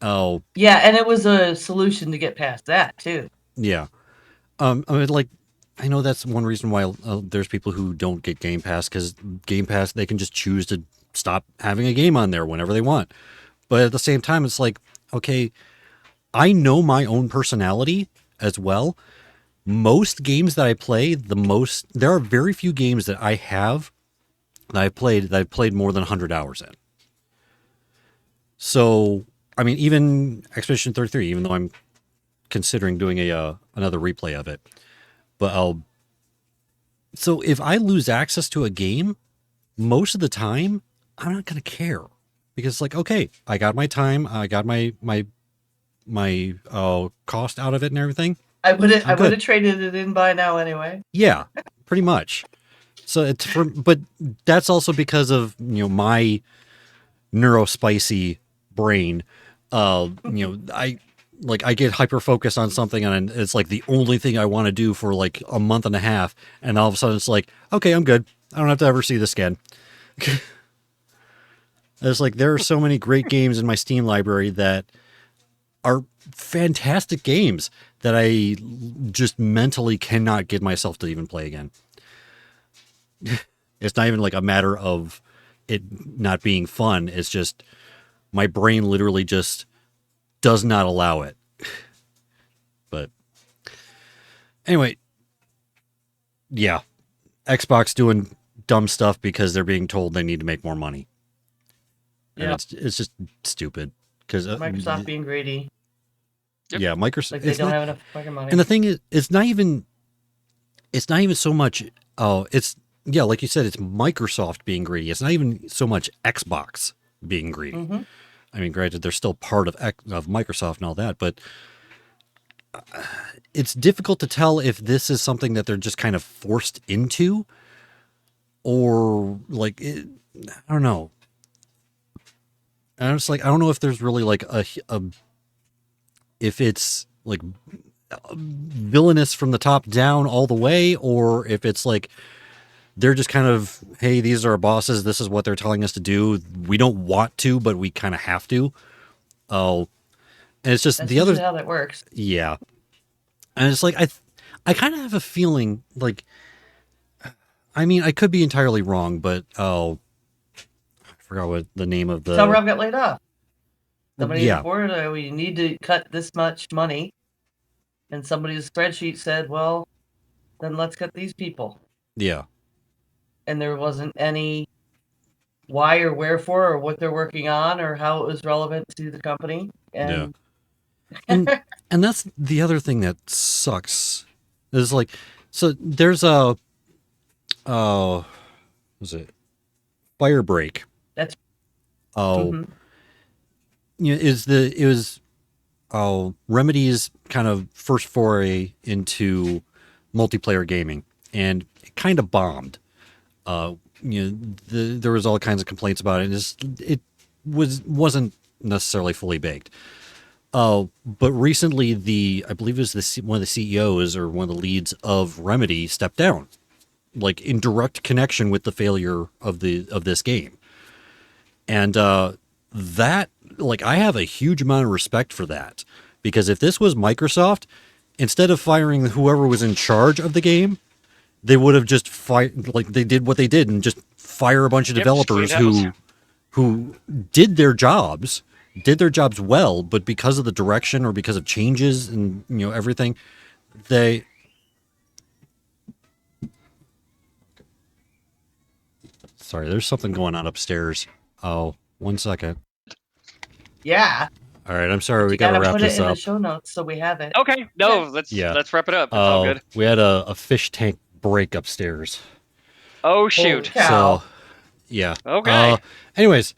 Oh. Yeah, and it was a solution to get past that too. Yeah. I mean, I know that's one reason why there's people who don't get Game Pass, because Game Pass, they can just choose to stop having a game on there whenever they want. But at the same time, it's like, okay, I know my own personality as well. Most games that I play, there are very few games that I have that I've played more than 100 hours in. So, I mean, even Expedition 33, even though I'm considering doing another replay of it, but so if I lose access to a game, most of the time, I'm not going to care, because it's like, okay, I got my time, I got my cost out of it and everything. I would have traded it in by now anyway. Yeah, pretty much. So but that's also because of my neurospicy brain. I get hyper focused on something, and it's like the only thing I want to do for like a month and a half, and all of a sudden it's like, okay, I'm good. I don't have to ever see this again. It's like, there are so many great games in my Steam library that are fantastic games that I just mentally cannot get myself to even play again. It's not even like a matter of it not being fun. It's just my brain literally just does not allow it. But anyway, yeah, Xbox doing dumb stuff because they're being told they need to make more money. Yeah, it's just stupid, because Microsoft being greedy. Yeah, Microsoft. Like, they don't have enough fucking money. And the thing is, it's not even so much. Oh, it's, yeah, like you said, it's Microsoft being greedy. It's not even so much Xbox being greedy. Mm-hmm. I mean, granted, they're still part of Microsoft and all that, but it's difficult to tell if this is something that they're just kind of forced into, or like, I don't know. And it's like, I don't know if there's really like if it's like villainous from the top down all the way, or if it's like they're just kind of, hey, these are our bosses, this is what they're telling us to do, we don't want to, but we kind of have to. Oh, and it's just, that's the other, how that works. Yeah. And it's like, I kind of have a feeling like, I mean, I could be entirely wrong, but I forgot what the name of the... That's how Rob got laid off. Somebody Yeah. reported, we need to cut this much money. And somebody's spreadsheet said, well, then let's cut these people. Yeah. And there wasn't any why or wherefore or what they're working on or how it was relevant to the company. And yeah. and that's the other thing that sucks. Is like, so there's a... was it Firebreak? That's... Oh, it was Remedy's kind of first foray into multiplayer gaming, and it kind of bombed. There was all kinds of complaints about it. It wasn't necessarily fully baked. But recently, I believe it was one of the CEOs or one of the leads of Remedy stepped down, like in direct connection with the failure of this game. And that, like, I have a huge amount of respect for that, because if this was Microsoft, instead of firing whoever was in charge of the game, they would have just they did what they did and just fire a bunch of developers who did their jobs well, but because of the direction or because of changes and everything, Sorry, there's something going on upstairs. Oh, 1 second. Yeah. All right, I'm sorry. We gotta wrap this up. Put it in the show notes so we have it. Okay, no, let's wrap it up. It's all good. We had a fish tank break upstairs. Oh shoot! So, yeah. Okay. Anyways,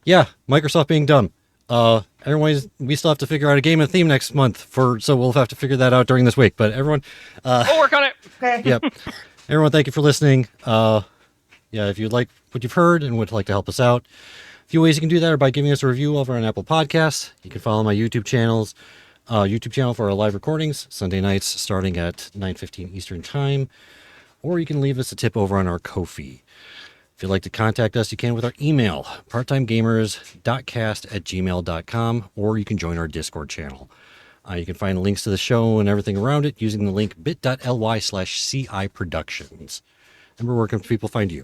yeah, Microsoft being dumb. Everyone, we still have to figure out a game and theme next month so we'll have to figure that out during this week. But everyone, we'll work on it. Okay. Yep. Everyone, thank you for listening. If you like what you've heard and would like to help us out, a few ways you can do that are by giving us a review over on Apple Podcasts. You can follow my YouTube channel for our live recordings, Sunday nights starting at 9:15 Eastern Time, or you can leave us a tip over on our Ko-fi. If you'd like to contact us, you can with our email, parttimegamers.cast@gmail.com, or you can join our Discord channel. You can find links to the show and everything around it using the link bit.ly/CI Productions. Remember, where can people find you?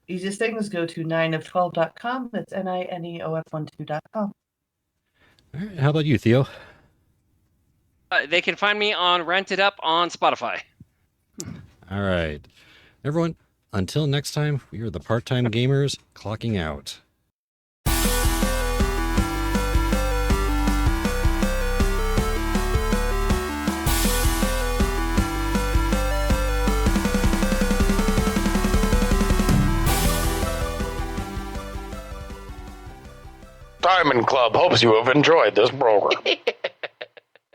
Easiest thing is go to 9of12.com. That's NINEOF12.com. All right, how about you, Theo? They can find me on Rent It Up on Spotify. All right. Everyone, until next time, we are the Part-Time Gamers clocking out. Diamond Club hopes you have enjoyed this program.